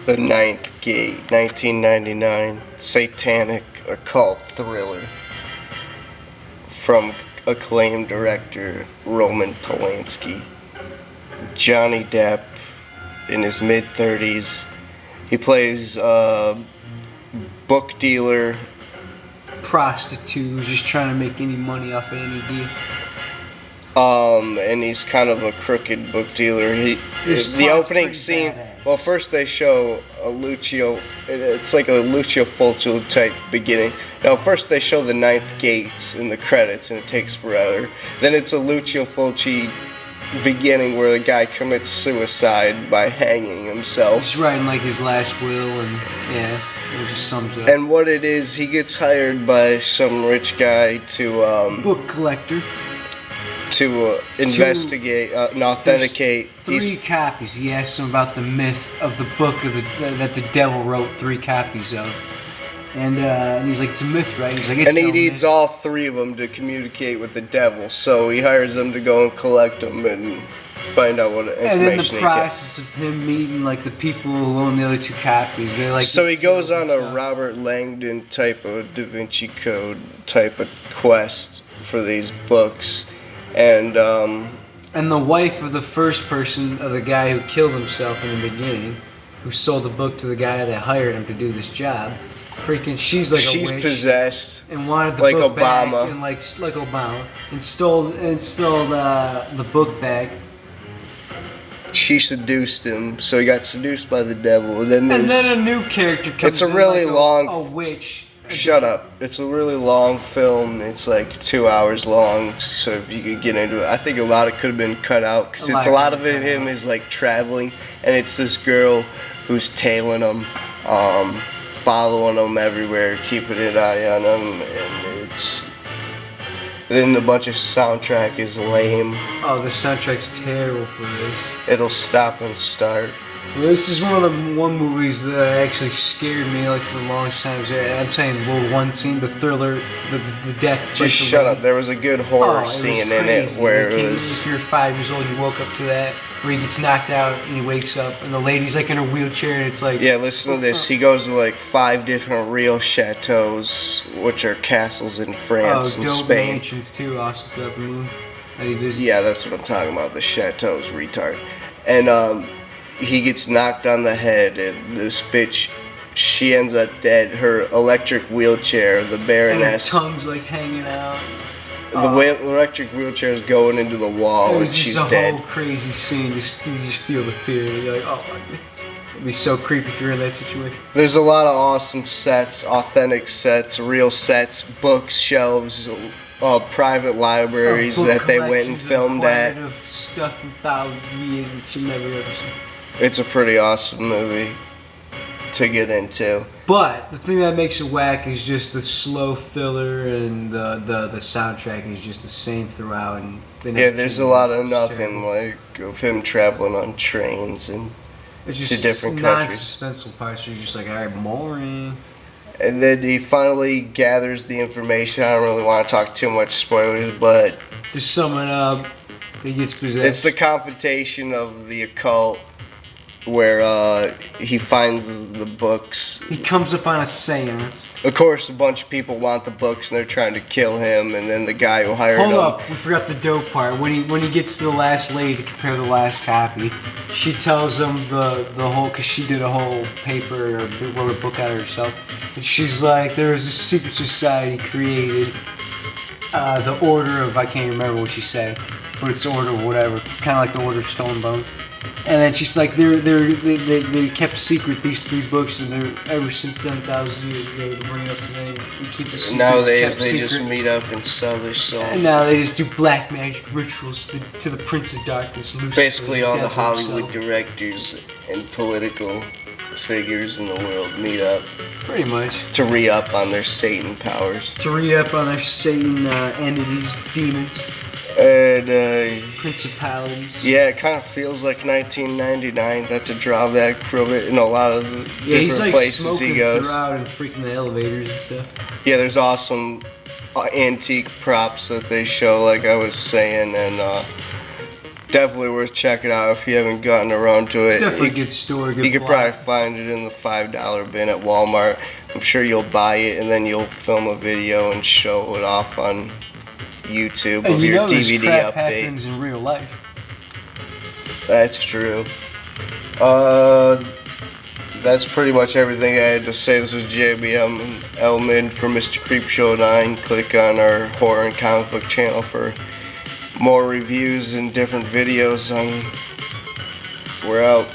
The Ninth Gate, 1999, satanic occult thriller from acclaimed director Roman Polanski. Johnny Depp in his mid-30s. He plays a book dealer, prostitute who's just trying to make any money off of any deal. And he's kind of a crooked book dealer. The opening scene. Badass. Well, first they show a Lucio. It's like a Lucio Fulci type beginning. Now, first they show the Ninth Gate in the credits, and it takes forever. Then it's a Lucio Fulci beginning where the guy commits suicide by hanging himself. He's writing like his last will, and yeah, it just sums up. And what it is, he gets hired by some rich guy to book collector. To investigate and authenticate. Three copies. He asks him about the myth of the book that the devil wrote 3 copies of. And he's like, it's a myth, right? He's like, it's and he no needs myth. all 3 of them to communicate with the devil. So he hires them to go and collect them and find out what information And in the he process of him meeting like the people who own the other 2 copies, they like. So he goes on a Robert Langdon type of Da Vinci Code type of quest for these books. And the wife of the first person, of the guy who killed himself in the beginning, who sold the book to the guy that hired him to do this job, she's like a witch, possessed and wanted the like book Obama. back, and like Obama, and stole the book back. She seduced him, so he got seduced by the devil. And then a new character comes. It's a really long. A witch. Shut up. It's a really long film. It's like 2 hours long, so if you could get into it. I think a lot of it could have been cut out, because a lot of it him is like traveling, and it's this girl who's tailing him, following him everywhere, keeping an eye on him, and it's... Then the bunch of soundtrack is lame. Oh, the soundtrack's terrible for this. It'll stop and start. This is one of the movies that actually scared me like for the longest time. I'm saying World War I scene, the thriller, the death. Just shut up. There was a good horror scene in it where it was. If you're 5 years old, you woke up to that, where he gets knocked out and he wakes up, and the lady's like in her wheelchair, and it's like. Yeah, listen to this. He goes to like 5 different real chateaus, which are castles in France and Spain. Mansions too, also throughout the movie. Yeah, that's what I'm talking about. The chateaus, retard. And he gets knocked on the head, and this bitch, she ends up dead. Her electric wheelchair, the Baroness. And her tongue's like hanging out. The electric wheelchair is going into the wall, and she's dead. It's a whole crazy scene. You just feel the fear. You're like, oh my God. It'd be so creepy if you're in that situation. There's a lot of awesome sets, authentic sets, real sets, books, shelves, private libraries that they went and filmed at. Of stuff from thousands of years that you never ever seen. It's a pretty awesome movie to get into. But the thing that makes it whack is just the slow filler, and the soundtrack is just the same throughout. And there's a lot of nothing like of him traveling on trains and it's just to different countries. Non-suspenseful parts. You're just like, all right, boring. And then he finally gathers the information. I don't really want to talk too much spoilers, but to sum it up, he gets possessed. It's the confrontation of the occult, where he finds the books. He comes up on a seance. Of course, a bunch of people want the books, and they're trying to kill him, and then the guy who hired him... Hold up, we forgot the dope part. When he gets to the last lady to compare the last copy, she tells him the whole... Because she did a whole paper, or wrote a book out of herself. And she's like, there was a secret society created, the Order of... I can't remember what she said, but it's the Order of whatever. Kind of like the Order of Stone Bones. And then she's like, they kept secret these 3 books, and they're ever since 10,000 years ago to bring it up today. We keep the secret. Nowadays they just meet up and sell their souls. And now they just do black magic rituals to the Prince of Darkness. Lucifer, basically, all the Hollywood directors and political figures in the world meet up. Pretty much. To re-up on their Satan powers. To re-up on their Satan entities, demons. And principalities. Yeah, it kind of feels like 1999. That's a drawback from it in a lot of the different places he goes. Throughout and freaking the elevators and stuff. Yeah, there's awesome antique props that they show, like I was saying, and definitely worth checking out if you haven't gotten around to it. It's definitely a good story. Good you could plot. probably find it in the $5 bin at Walmart. I'm sure you'll buy it and then you'll film a video and show it off on YouTube And of you your know this DVD crap update. happens in real life. That's true. That's pretty much everything I had to say. This was JBM and L-Mid for Mr. Creepshow 9. Click on our horror and comic book channel for more reviews and different videos. We're out.